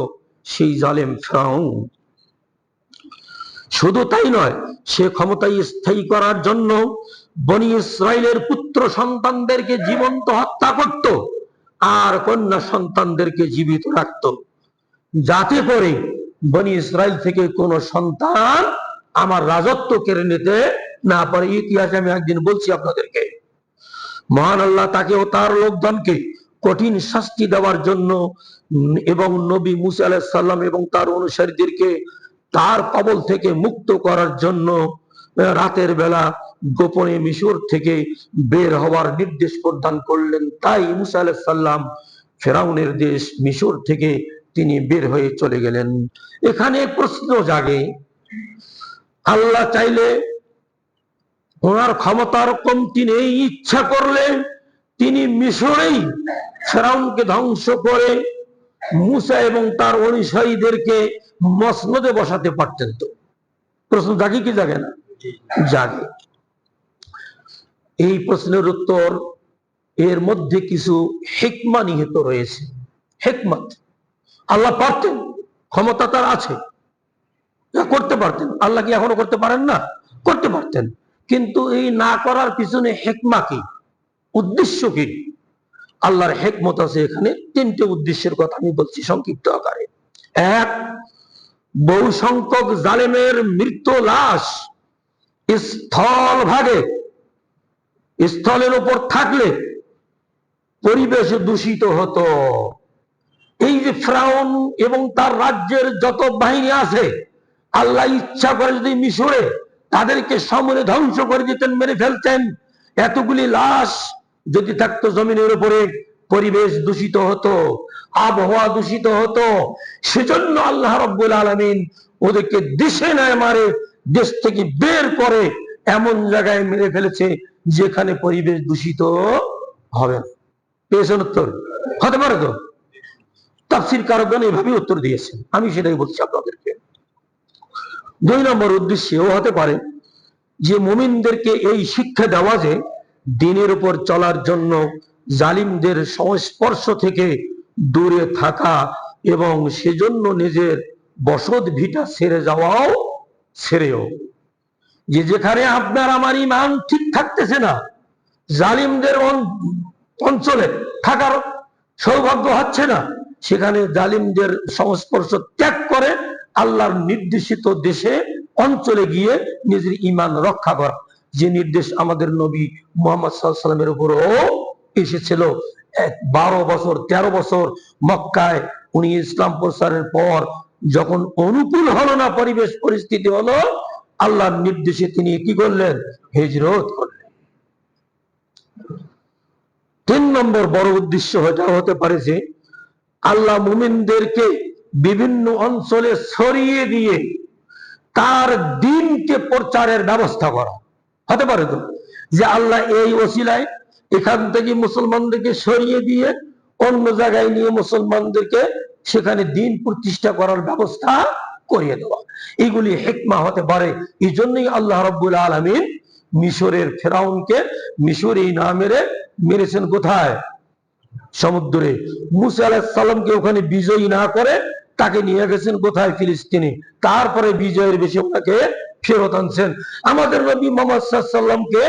A: সেই জালেম ফেরাউন। শুধু তাই নয়, সে ক্ষমতায় স্থায়ী করার জন্য বনি ইসরাইলের পুত্র সন্তানদেরকে জীবন্ত হত্যা করত আর কন্যা সন্তানদেরকে জীবিত রাখত, যাতে করে বনি ইসরাইল থেকে কোন সন্তান আমার রাজত্ব কেড়ে নিতে না পারে। ইতিহাসে আমি একদিন বলছি আপনাদেরকে, মহান আল্লাহ তাকে ও তার লোকজনকে কঠিন শাস্তি দেওয়ার জন্য এবং নবী মুসা আলাইহিস সালাম এবং তার অনুসারীদেরকে তার কবল থেকে মুক্ত করার জন্য রাতের বেলা গোপনে মিশর থেকে বের হওয়ার নির্দেশ প্রদান করলেন। তাই মুসা আলাইহিস সালাম ফেরাউনের দেশ মিশর থেকে তিনি বের হয়ে চলে গেলেন। এখানে প্রশ্ন জাগে, আল্লাহ চাইলে, ওনার ক্ষমতার কমতি নেই, ইচ্ছা করলে তিনি মিশরেই ফেরাউনকে ধ্বংস করে মুসা এবং তার অনুসারীদেরকে মসনদে বসাতে পারতেন। তো প্রশ্ন জাগে কি জাগে না? জাগে। এই প্রশ্নের উত্তর, এর মধ্যে কিছু হিকমা নিহিত রয়েছে। হিকমত, আল্লাহ পারতেন, ক্ষমতা তার আছে, করতে পারতেন। আল্লাহ কি এখনো করতে পারেন না? করতে পারতেন। কিন্তু এই না করার পিছনে হিকমা কি, উদ্দেশ্য কি? আল্লাহর হিকমত আছে এখানে। তিনটে উদ্দেশ্যের কথা আমি বলছি সংক্ষিপ্ত আকারে। এক, বহু সংখ্যক জালেমের মৃত্যু লাশ স্থল ভাগে, স্থলের উপর থাকলে পরিবেশ দূষিত হতো। এই যে ফিরআউন এবং তার রাজ্যের যত বাহিনী আছে, আল্লাহ ইচ্ছা করে যদি মিশরে তাদেরকে সমূলে ধ্বংস করে দিতেন, মেরে ফেলতেন, এতগুলি লাশ যদি থাকতো জমিনের উপরে, পরিবেশ দূষিত হতো, আবহাওয়া দূষিত হতো। সেজন্য আল্লাহ রাব্বুল আলামিন ওদেরকে দেশে নয় মারে, দেশ থেকে বের করে এমন জায়গায় মেরে ফেলেছে যেখানে পরিবেশ দূষিত হবে না। পেয়েছেন উত্তর? হতে পারে তো? তাফসীর কারকগণ এইভাবে উত্তর দিয়েছেন, আমি সেটাই বলছি আপনাদেরকে। দুই নম্বর উদ্দেশ্য ও হতে পারে যে মুমিনদেরকে এই শিক্ষা দেওয়া যে দ্বীনের উপর চলার জন্য জালিমদের সংস্পর্শ থেকে দূরে থাকা এবং সেজন্য নিজের বসত ভিটা ছেড়ে যাওয়াও ছেড়েও, যে যেখানে আপনার আমার ঈমান ঠিক থাকতেছে না, জালিমদের অঞ্চলে থাকার সৌভাগ্য হচ্ছে না, সেখানে জালিমদের সংস্পর্শ ত্যাগ করে আল্লাহর নির্দেশিত দেশে অঞ্চলে গিয়ে নিজের ঈমান রক্ষা করা, যে নির্দেশ আমাদের নবী মুহাম্মদ সাল্লাল্লাহু আলাইহি ওয়াসাল্লামের উপরও এসেছিল। 12 বছর 13 বছর মক্কায় উনি ইসলাম প্রচারের পর যখন অনুকূল হলো না, পরিবেশ পরিস্থিতি হলো, আল্লাহর নির্দেশে তিনি কি করলেন? হিজরত করলেন। 3 নম্বর বড় উদ্দেশ্য এটা হতে পারে যে আল্লাহ মুমিনদেরকে বিভিন্ন অঞ্চলে ছড়িয়ে দিয়ে তার দ্বীনকে প্রচারের ব্যবস্থা করা। হতে পারে তো যে আল্লাহ এই ওসিলায় এখান থেকে মুসলমানদেরকে সরিয়ে দিয়ে অন্য জায়গায় নিয়ে মুসলমানদেরকে সেখানে দ্বীন প্রতিষ্ঠা করার ব্যবস্থা করিয়ে দেওয়া। এগুলি হিকমা হতে পারে। এই জন্যই আল্লাহ রাব্বুল আলামিন মিশরের ফিরআউনকে মিশরী না মেরে মেরেছেন কোথায়? সমুদ্রে। মুসা আলাইহিস সালামকে ওখানে বিজয়ী না করে তাকে নিয়ে গেছেন কোথায়? ফিলিস্তিনে। তারপরে বিজয়ের বেশি ওনাকে ফেরত আনছেন। আমাদের নবী মুহাম্মদ সাল্লাল্লাহু আলাইহি সাল্লামকে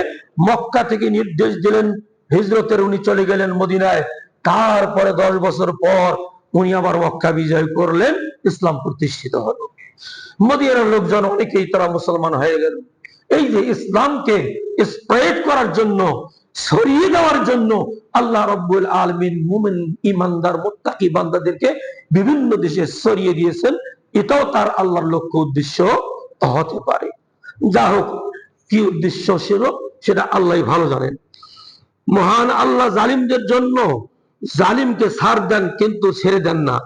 A: মক্কা থেকে নির্দেশ দিলেন হিজরতের, উনি চলে গেলেন মদিনায়। তারপরে 10 বছর পর উনি আবার মক্কা বিজয় করলেন, ইসলাম প্রতিষ্ঠিত হলো। মদিনার লোকজন অনেকেই তারা মুসলমান হয়ে গেল। এই যে ইসলামকে স্প্রেড করার জন্য, ছড়িয়ে দেওয়ার জন্য আল্লাহ রাব্বুল আলামিন মুমিন ঈমানদার মুত্তাকি বান্দাদেরকে বিভিন্ন দেশে ছড়িয়ে দিয়েছেন। এটাও তার আল্লাহর লক্ষ্য উদ্দেশ্য হতে পারে। যা হোক, কি উদ্দেশ্য ছিল সেটা আল্লাহই ভালো জানেন। মহান আল্লাহ জালিমদের জন্য জালিমকে ছাড় দেন, কিন্তু ছেড়ে দেন না।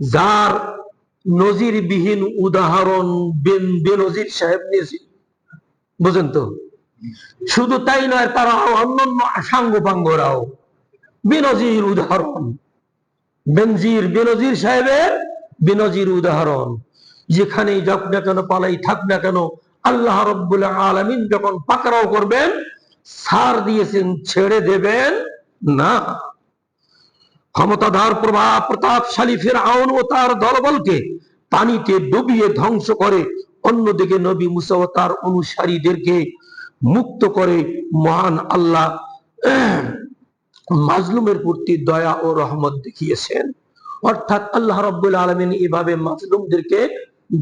A: যার নজিরবিহীন উদাহরণ বেনজির সাহেব নিয়েছি, বুঝেন তো? শুধু তাই নয়, তারা অন্যান্য সাঙ্গপাঙ্গরাও বেনজির উদাহরণ। বেনজির সাহেবের বেনজির উদাহরণ। যেখানেই যাক না কেন, পালাই থাক না কেন, আল্লাহ রাব্বুল আলামিন যখন পাকড়াও করবেন, ছাড় দিয়েছেন, ছেড়ে দেবেন না। ক্ষমতাধর প্রতাপশালী ফিরআউন ও তার দলবলকে পানিতে ডুবিয়ে ধ্বংস করে, অন্যদিকে নবী মুসা ও তার অনুসারীদেরকে মুক্ত করে মহান আল্লাহ মাজলুমের প্রতি দয়া ও রহমত দেখিয়েছেন। অর্থাৎ আল্লাহ রাব্বুল আলামিন এভাবে মাজলুমদেরকে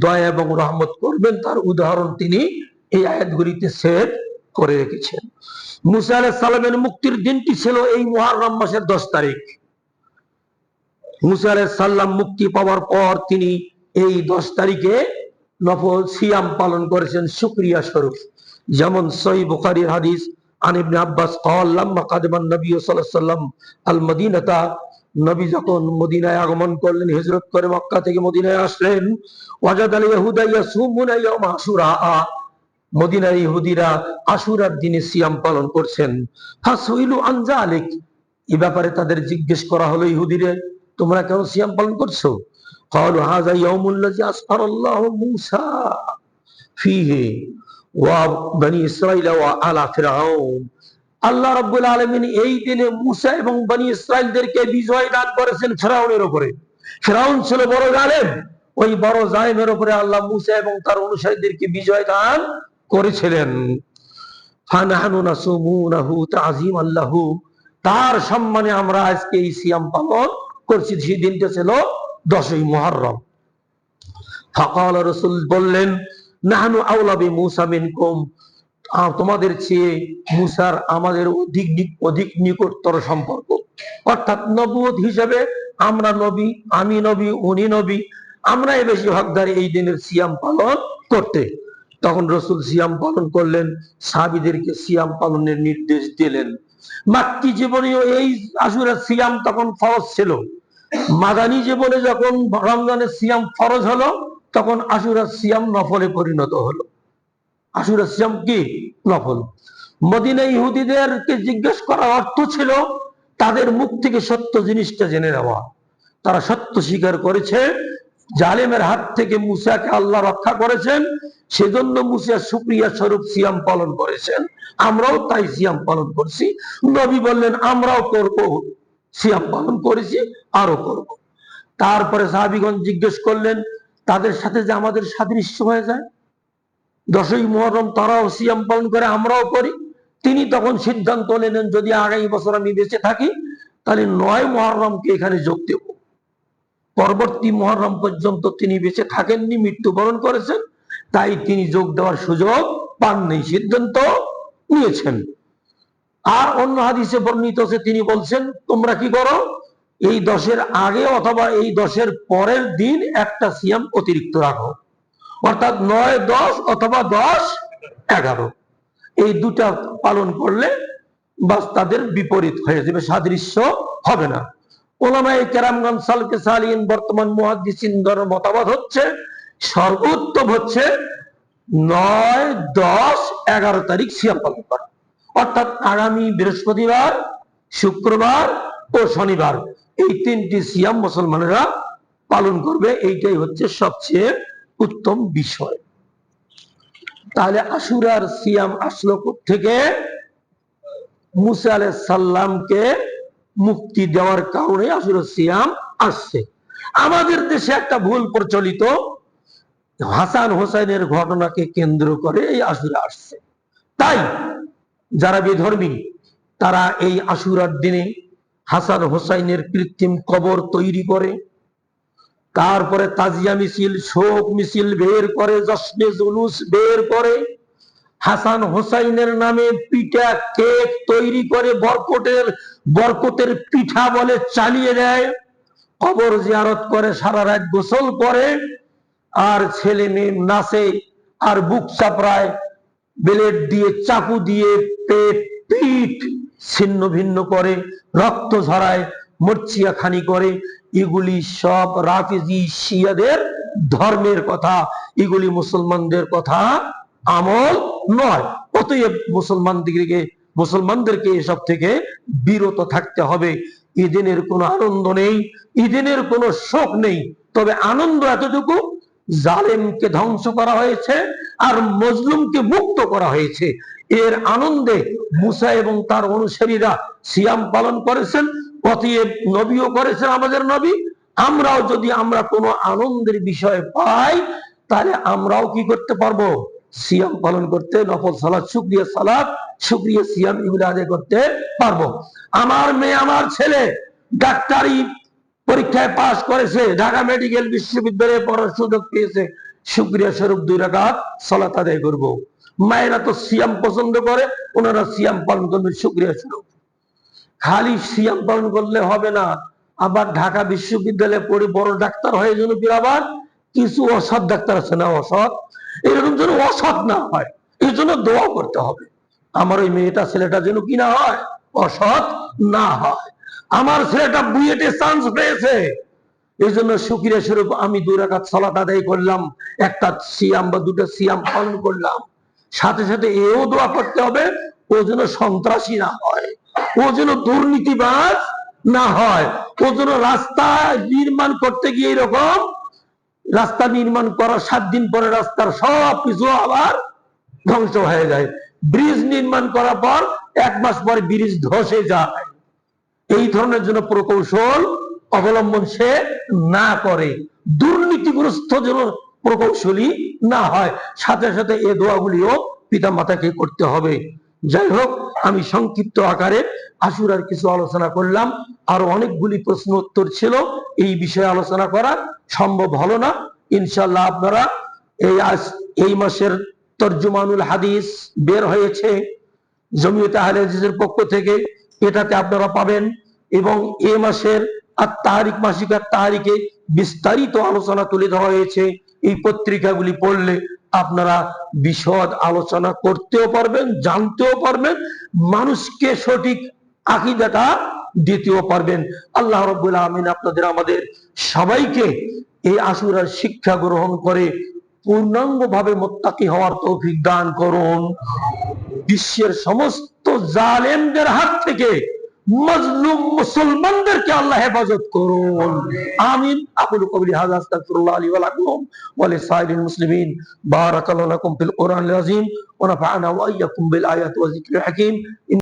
A: দয়া এবং রহমত করবেন, তার উদাহরণ তিনি এই আয়াতগুলিতে সেট করে রেখেছেন। মুসা আলাইহিস সালামের মুক্তির দিনটি ছিল এই মুহররম মাসের 10 তারিখ। মুসা আলাইহিস সালাম মুক্তি পাওয়ার পর তিনি এই 10 তারিখে নফল সিয়াম পালন করেছেন শুকরিয়া স্বরূপ। যেমন সহিহ বুখারীর হাদিস, আন ইবনে আব্বাস قال لما قدم النبي صلى الله عليه وسلم المدينة, নবী যখন মদিনায় আগমন করলেন, হিজরত করে মক্কা থেকে মদিনায় আসলেন, ওয়াজাদ আল ইয়াহুদা ইয়াসুমুনা ইয়াউম আশুরা, মদিনার ইহুদিরা আশুরার দিনে সিয়াম পালন করছেন। ফাসইলু আন যালিক, এই ব্যাপারে তাদের জিজ্ঞেস করা হলো, ইহুদিরা তোমরা কেন সিয়াম পালন করছো? ক্বালু হাযা ইয়াউমুল্লাযী আসফারাল্লাহু মূসা ফীহি ওয়া বনী ইসরাঈল ওয়া আলা ফিরআউন, আল্লাহ রাব্বুল আলামিন এই দিনে মূসা এবং বনী ইসরাঈলদেরকে বিজয় দান করেছেন ফিরআউনের উপরে। ফিরআউন ছিল বড় জালেম, ওই বড় জালেমের উপরে আল্লাহ মূসা এবং তার অনুসারীদেরকে বিজয় দান করেছিলেন। ফানাহনু নাসুমুনাহু তাযীমান লাহু, তার সম্মানে আমরা আজকে এই সিয়াম পালন করছি। সেই দিনটা ছিল 10ই মুহররম। ফাকাল রাসূল বললেন, নাহনু আওলা বিমূসা মিনকুম, তোমাদের চেয়ে মুসার আমাদের অধিক নিকটতর সম্পর্ক। অর্থাৎ নবুয়ত হিসেবে আমরা নবী, আমি নবী, উনি নবী, আমরাই বেশি হকদার এই দিনের সিয়াম পালন করতে। তখন রাসূল সিয়াম পালন করলেন, সাহাবীদেরকে সিয়াম পালনের নির্দেশ দিলেন। মাক্কি জীবনেও এই আশুরার সিয়াম তখন ফরজ ছিল। মাদানী জীবনে যখন রমজানের সিয়াম ফরজ হলো, তখন আশুরার সিয়াম নফলে পরিণত হলো। আশুরার সিয়াম কি? নফল। মদিনা ইহুদিদেরকে জিজ্ঞেস করার অর্থ ছিল তাদের মুখ থেকে সত্য জিনিসটা জেনে নেওয়া। তারা সত্য স্বীকার করেছে, জালেমের হাত থেকে মুসাকে আল্লাহ রক্ষা করেছেন, সেজন্য মুসা শুকরিয়া স্বরূপ সিয়াম পালন করেছেন, আমরাও তাই সিয়াম পালন করছি। নবী বললেন আমরাও করব, সিয়াম পালন করেছি, আরো করব। তারপরে সাহাবীগণ জিজ্ঞেস করলেন তাদের সাথে যে আমাদের সাদৃশ্য হয়ে যায়, 10ই মুহররম তারাও সিয়াম পালন করে, আমরাও করি। তিনি তখন সিদ্ধান্ত নিলেন যদি আগামী বছর আমি বেঁচে থাকি তাহলে 9 মুহররমকে এখানে যোগ দেব। পরবর্তী মুহররম পর্যন্ত তিনি বেঁচে থাকেননি, মৃত্যুবরণ করেছেন, তাই তিনি যোগ দেওয়ার সুযোগ পাননি, সিদ্ধান্ত নিয়েছেন। আর অন্য হাদিসে বর্ণিত আছে তিনি বলছেন তোমরা কি করো, এই 10-এর আগে অথবা এই 10-এর পরের দিন একটা সিয়াম অতিরিক্ত রাখো, অর্থাৎ 9, 10 অথবা 10, 11 এই দুটা পালন করলে বাস তাদের বিপরীত হয়ে যাবে, সাদৃশ্য হবে না। ওলামায়ে কেরামগণ সালফে সালিহিন বর্তমান মুহাদ্দিসিনদের মতামত হচ্ছে সর্বোত্তম হচ্ছে 9, 10, 11 তারিখ সিয়াম পালন করা, অর্থাৎ আগামী বৃহস্পতিবার, শুক্রবার ও শনিবার এই 3টি সিয়াম মুসলমানেরা পালন করবে। এইটাই হচ্ছে সবচেয়ে উত্তম বিষয়। তাহলে আশুরার সিয়াম আসলো থেকে? মুসা আলাইহিস সালামকে মুক্তি দেওয়ার কারণে আশুরার সিয়াম আসছে। আমাদের দেশে একটা ভুল প্রচলিত, হাসান হোসাইনের ঘটনাকে কেন্দ্র করে এই আশুরা আসছে। তাই যারা বিধর্মী তারা এই আশুরার দিনে হাসান হোসাইনের কৃত্রিম কবর তৈরি করে, তারপরে তাজিয়া মিছিল, শোক মিছিল বের করে, জশ্নে জুলুস বের করে, হাসান হোসাইনের নামে পিঠা কেক তৈরি করে বরকতের পিঠা বলে চালিয়ে দেয়, কবর জিয়ারত করে, সারা রাত গোসল করে, আর ছেলে মেয়ে নাচে, আর বুক চাপড়ায়, ব্লেড দিয়ে চাকু দিয়ে পেট পিঠ ছিন্ন ভিন্ন করে, রক্ত ঝরায়, মরচিয়া খানি করে। এগুলি সব রাফিজি শিয়াদের ধর্মের কথা, এগুলি মুসলমানদের কথা আমল নয়। অতএব মুসলমানদেরকে এসব থেকে বিরত থাকতে হবে। ঈদের কোনো আনন্দ নেই, ঈদের কোনো শোক নেই, তবে আনন্দ এতটুকু জালেমকে ধ্বংস করা হয়েছে আর মজলুমকে মুক্ত করা হয়েছে। এর আনন্দে মুসা এবং তার অনুসারীরা সিয়াম পালন করেছেন, অতএব নবীও করেছেন আমাদের নবী। আমরাও যদি আমরা কোনো আনন্দের বিষয় পাই তাহলে আমরাও কি করতে পারবো? সিয়াম পালন করতে, নফল সালাত, শুকরিয়া সিয়াম এগুলো আদায় করতে পারবো। আমার মেয়ে, আমার ছেলে ডাক্তারি পরীক্ষায় পাশ করেছে, ঢাকা মেডিকেল বিশ্ববিদ্যালয়ে পড়ার সুযোগ পেয়েছে, শুকরিয়া স্বরূপ 2 রাকাত সালাত আদায় করব। মায়েরা তো সিয়াম পছন্দ করে, ওনারা সিয়াম পালন করবে শুকরিয়া স্বরূপ। খালি সিয়াম পালন করলে হবে না, আবার ঢাকা বিশ্ববিদ্যালয়ে পড়ে বড় ডাক্তার হয়ে যেন আবার কিছু অসৎ ডাক্তার আছে না, অসৎ, এরকম যেন অসৎ না হয়, এই জন্য দোয়া করতে হবে আমার ওই মেয়েটা ছেলেটা যেন কি না হয়, অসৎ না হয়। আমার ছেলেটা বুয়েটে চান্স পেয়েছে, এই জন্য শুকরিয়া স্বরূপ আমি 2 রাকাত সালাত আদায় করলাম, একটা সিয়াম বা 2টা সিয়াম পালন করলাম। সাথে সাথে এও দোয়া করতে হবে ও যেন সন্ত্রাসী না হয়, ও যেন দুর্নীতিবাজ না হয়, ও যেন রাস্তা নির্মাণ করতে গিয়ে এরকম রাস্তা নির্মাণ করার 7 দিন পরে রাস্তার সব কিছু আবার ধ্বংস হয়ে যায়, ব্রিজ নির্মাণ করার পর 1 মাস পরে ব্রিজ ধসে যায়। এই ধরনের জন্য প্রকৌশল অবলম্বন সে না করে, দুর্নীতিগ্রস্ত যেন প্রকৌশলী না হয়। সাথে সাথে এই দোয়াগুলিও পিতা মাতাকে করতে হবে। যাই হোক, আমি সংক্ষিপ্ত আকারে আশুরার কিছু আলোচনা করলাম। আর অনেকগুলি প্রশ্ন উত্তর ছিল, এই বিষয়ে আলোচনা করা সম্ভব হলো না। ইনশাআল্লাহ আপনারা এই মাসের তরজুমানুল হাদিস বের হয়েছে জমিয়তে আহলে হাদিসের পক্ষ থেকে, এটাতে আপনারা পাবেন। এবং এ মাসের তারিখ মাসিক তারিখে বিস্তারিত আলোচনা তুলে ধরা হয়েছে। এই পত্রিকাগুলি পড়লে আপনারা বিশদ আলোচনা করতেও পারবেন, জানতেও পারবেন, মানুষকে সঠিক আকীদাটা দিতেও পারবেন। আল্লাহ রাব্বুল আমিন আপনাদের আমাদের সবাইকে এই আশুরার শিক্ষা গ্রহণ করে পূর্ণাঙ্গভাবে মুত্তাকি হওয়ার তৌফিক দান করুন। বিশ্বের সমস্ত জালেমদের হাত থেকে মজলুম মুসলমানদেরকে আল্লাহ হেফাজত করুন। আমিন। আকুলু কওলি হাযা আস্তাগফিরুল্লাহ লি ওয়া লাকুম ওয়া লিসাইরিল মুসলিমিন। বারাকাল্লাহু লাকুম ফিল কুরআনিল আযীম ওয়া নাফা'না ওয়া ইয়্যাকুম বিল আয়াতি ওয়া যিকরিল হাকীম।